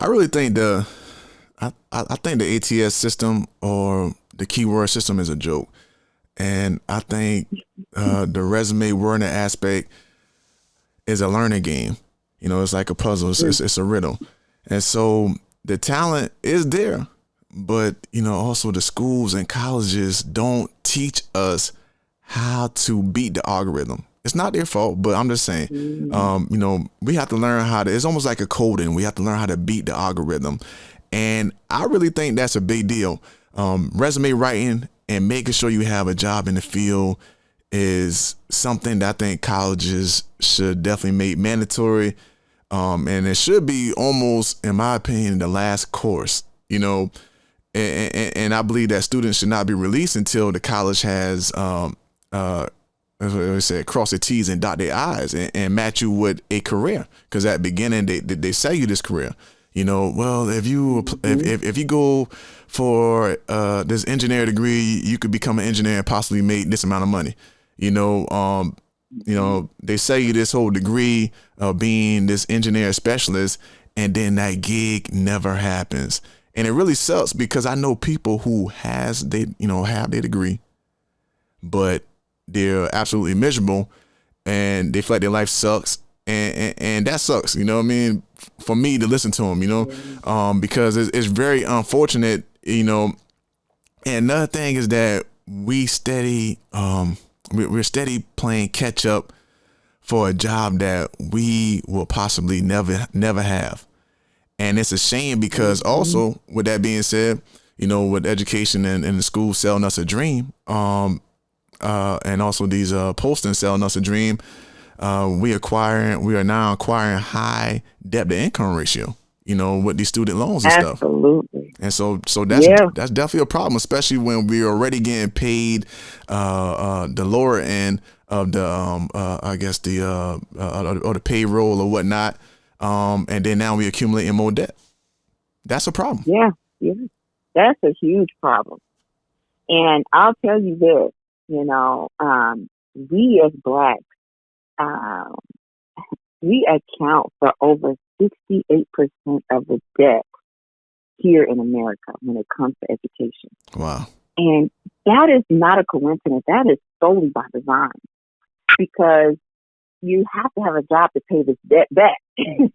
I really think I think the ATS system or the keyword system is a joke, and I think the resume wording aspect is a learning game. You know, it's like a puzzle. Mm. It's a riddle, and so the talent is there, but you know, also the schools and colleges don't teach us how to beat the algorithm. It's not their fault, but I'm just saying, Mm. you know, we have to learn how to. It's almost like a coding. We have to learn how to beat the algorithm, and I really think that's a big deal. Resume writing and making sure you have a job in the field is something that I think colleges should definitely make mandatory. And it should be almost, in my opinion, the last course, you know, and I believe that students should not be released until the college has, as I said, cross their T's and dot their I's and match you with a career. Because at the beginning, they sell you this career. You know, well, if you go for this engineer degree, you could become an engineer and possibly make this amount of money. You know, they say you this whole degree of being this engineer specialist, and then that gig never happens. And it really sucks because I know people who have their degree, but they're absolutely miserable and they feel like their life sucks. And that sucks, you know what I mean? For me to listen to them, you know, because it's very unfortunate, you know. And another thing is that we're steady playing catch up for a job that we will possibly never have. And it's a shame because also with that being said, you know, with education and the school selling us a dream, and also these postings selling us a dream, we are now acquiring high debt to income ratio, you know, with these student loans and stuff. Absolutely. And so Yeah. that's definitely a problem, especially when we're already getting paid the lower end of the I guess or the payroll or whatnot, and then now we accumulating more debt. That's a problem. Yeah. Yeah. That's a huge problem. And I'll tell you this, you know, we as Blacks, um, we account for over 68% of the debt here in America when it comes to education. Wow. And that is not a coincidence. That is solely by design because you have to have a job to pay this debt back, you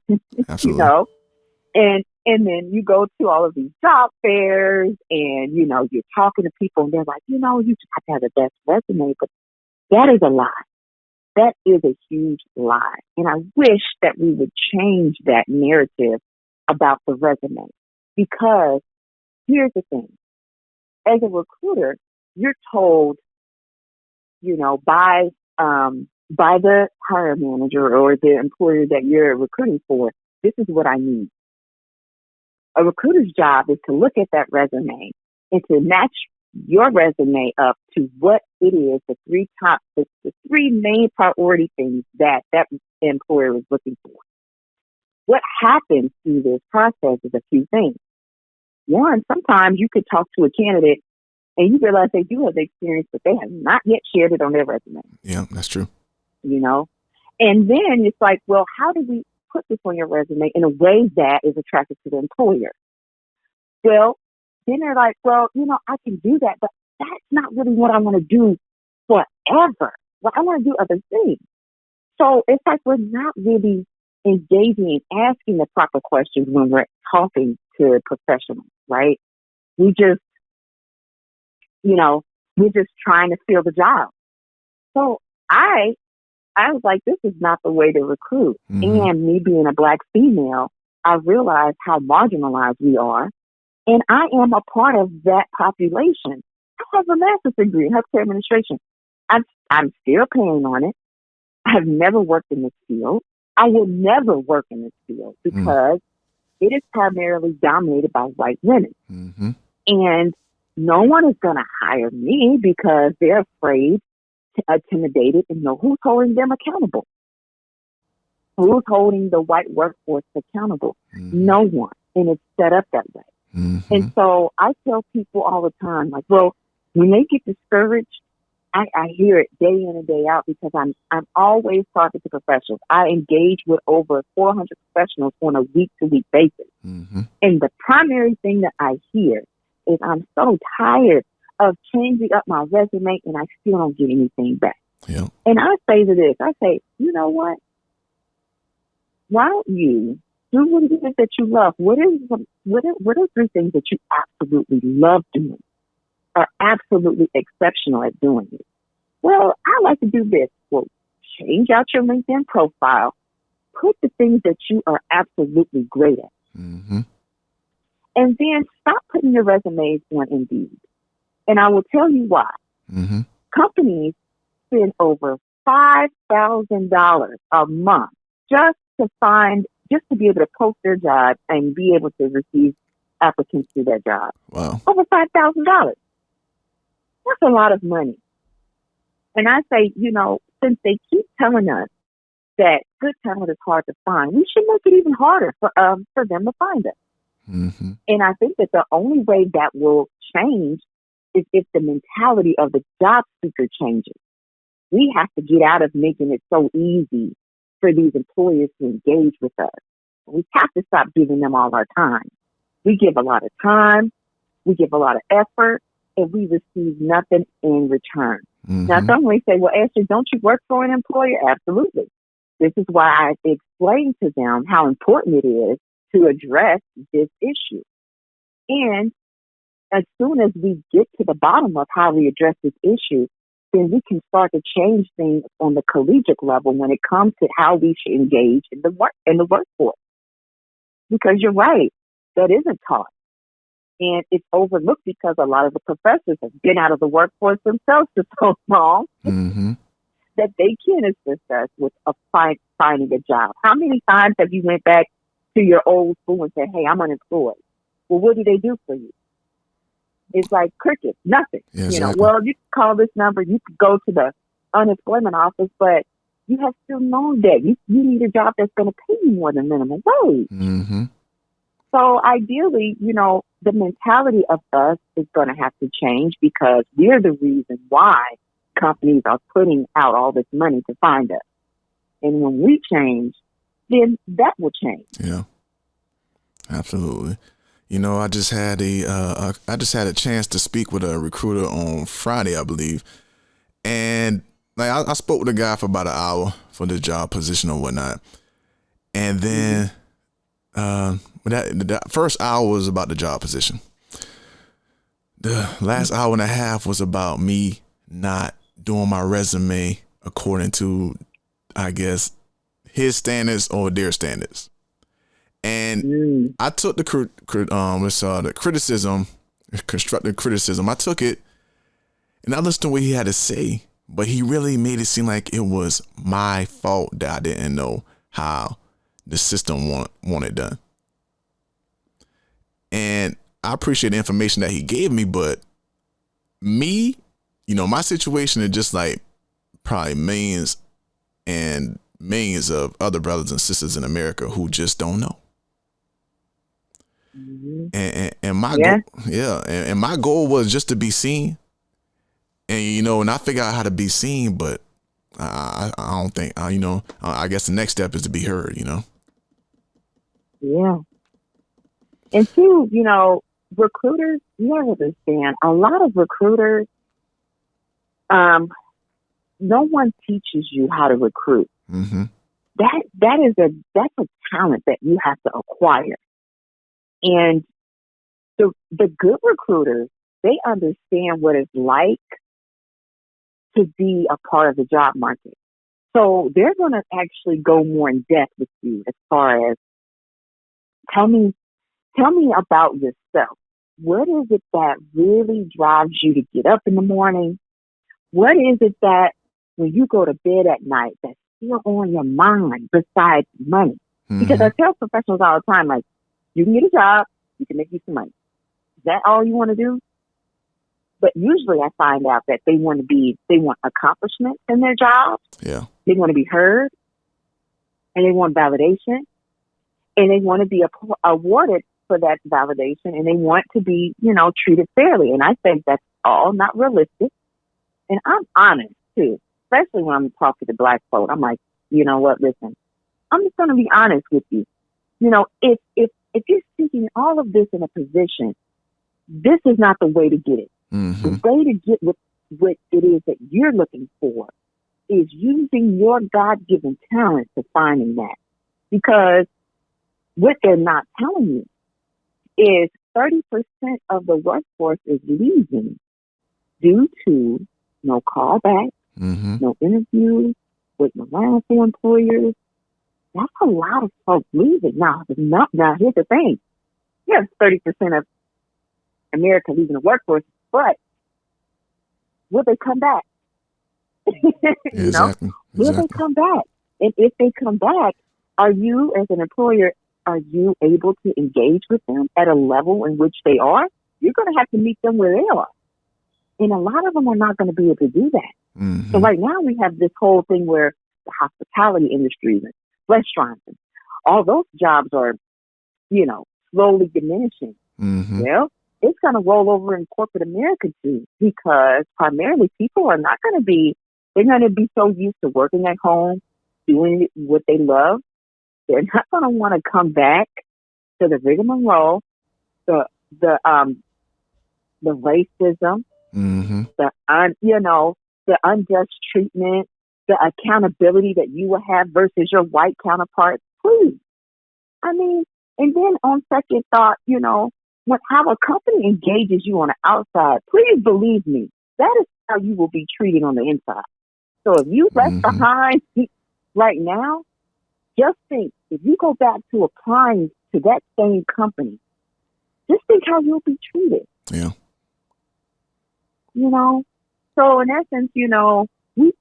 Absolutely. know? And then you go to all of these job fairs and, you know, you're talking to people and they're like, you know, you just have to have the best resume. But that is a lie. That is a huge lie. And I wish that we would change that narrative about the resume. Because here's the thing. As a recruiter, you're told, you know, by the hiring manager or the employer that you're recruiting for, this is what I need. A recruiter's job is to look at that resume and to match your resume up to what it is, the three main priority things that employer is looking for. What happens through this process is a few things. One, sometimes you could talk to a candidate and you realize they do have the experience, but they have not yet shared it on their resume. Yeah, that's true. You know? And then it's like, well, how do we put this on your resume in a way that is attractive to the employer? Well, then they're like, well, you know, I can do that, but that's not really what I want to do forever. Well, I want to do other things. So it's like we're not really engaging and asking the proper questions when we're talking to professionals, right? We just, you know, we're just trying to fill the job. So I was like, this is not the way to recruit. Mm-hmm. And me being a Black female, I realized how marginalized we are. And I am a part of that population. I have a master's degree in healthcare administration. I'm still paying on it. I've never worked in this field. I will never work in this field because it is primarily dominated by white women. Mm-hmm. And no one is going to hire me because they're afraid, intimidated, and know who's holding them accountable. Who's holding the white workforce accountable? Mm-hmm. No one. And it's set up that way. Mm-hmm. And so I tell people all the time, like, well, when they get discouraged, I hear it day in and day out because I'm always talking to professionals. I engage with over 400 professionals on a week-to-week basis. Mm-hmm. And the primary thing that I hear is I'm so tired of changing up my resume and I still don't get anything back. Yeah. And I say to this, I say, you know what? Why don't you do what it is that you love? What are 3 things that you absolutely love doing, are absolutely exceptional at doing it? Well, I like to do this. Well, change out your LinkedIn profile. Put the things that you are absolutely great at. Mm-hmm. And then stop putting your resumes on Indeed. And I will tell you why. Mm-hmm. Companies spend over $5,000 a month just to be able to post their job and be able to receive applicants to their job. Wow. Over $5,000. That's a lot of money. And I say, since they keep telling us that good talent is hard to find, we should make it even harder for them to find us. Mm-hmm. And I think that the only way that will change is if the mentality of the job seeker changes. We have to get out of making it so easy for these employers to engage with us. We have to stop giving them all our time. We give a lot of time, we give a lot of effort, and we receive nothing in return. Mm-hmm. Now, some may say, well, Ashley, don't you work for an employer? Absolutely. This is why I explain to them how important it is to address this issue. And as soon as we get to the bottom of how we address this issue, then we can start to change things on the collegiate level when it comes to how we should engage in the workforce. Because you're right, that isn't taught. And it's overlooked because a lot of the professors have been out of the workforce themselves for so long Mm-hmm. that they can assist us with finding a job. How many times have you went back to your old school and said, hey, I'm unemployed? Well, what do they do for you? It's like crickets, nothing. Yeah, exactly. Well, you can call this number, you could go to the unemployment office, but you have still known that you need a job that's going to pay you more than minimum wage. Mm-hmm. So ideally, the mentality of us is going to have to change because we're the reason why companies are putting out all this money to find us. And when we change, then that will change. Yeah, absolutely. I just had a chance to speak with a recruiter on Friday, I believe, and like I spoke with a guy for about an hour for this job position or whatnot, and then the first hour was about the job position. The last hour and a half was about me not doing my resume according to, I guess, his standards or their standards. And I took the criticism, constructive criticism. I took it and I listened to what he had to say, but he really made it seem like it was my fault that I didn't know how the system wanted done. And I appreciate the information that he gave me, but me, my situation is just like probably millions and millions of other brothers and sisters in America who just don't know. Mm-hmm. And my and my goal was just to be seen, and and I figure out how to be seen, but I don't think I guess the next step is to be heard. Yeah. And two, recruiters, you have to understand, a lot of recruiters, no one teaches you how to recruit. Mm-hmm. That's a talent that you have to acquire. And the good recruiters, they understand what it's like to be a part of the job market. So they're going to actually go more in depth with you as far as tell me about yourself. What is it that really drives you to get up in the morning? What is it that when you go to bed at night that's still on your mind besides money? Mm-hmm. Because I tell professionals all the time, like, you can get a job, you can make you some money. Is that all you want to do? But usually I find out that they want accomplishment in their jobs. Yeah. They want to be heard, and they want validation, and they want to be awarded for that validation, and they want to be, treated fairly. And I think that's all not realistic. And I'm honest too, especially when I'm talking to black folk. I'm like, you know what? Listen, I'm just going to be honest with you. You know, if you're seeking all of this in a position, this is not the way to get it. Mm-hmm. The way to get what it is that you're looking for is using your God-given talent to finding that. Because what they're not telling you is 30% of the workforce is leaving due to no callback, Mm-hmm. no interviews, waiting around for employers. That's a lot of folks leaving. Now, here's the thing. You have 30% of America leaving the workforce, but will they come back? You know, will they come back? And if they come back, are you, as an employer, are you able to engage with them at a level in which they are? You're going to have to meet them where they are. And a lot of them are not going to be able to do that. Mm-hmm. So right now we have this whole thing where the hospitality industry and restaurants and all those jobs are, you know, slowly diminishing. Mm-hmm. Well, it's going to roll over in corporate America too, because primarily people are not going to be, they're going to be so used to working at home, doing what they love. They're not going to want to come back to the rigmarole, the racism, Mm-hmm. the unjust treatment, the accountability that you will have versus your white counterparts. Please. I mean, and then on second thought, you know, how a company engages you on the outside, please believe me, that is how you will be treated on the inside. So if you left behind right now, just think, if you go back to applying to that same company, just think how you'll be treated. Yeah. You know? So in essence, you know, when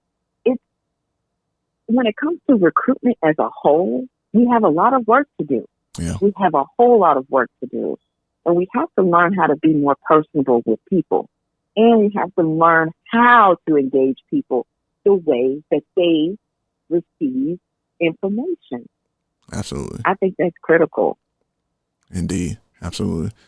it comes to recruitment as a whole, we have a lot of work to do. Yeah. We have a whole lot of work to do. And we have to learn how to be more personable with people. And we have to learn how to engage people the way that they receive information. Absolutely. I think that's critical. Indeed. Absolutely.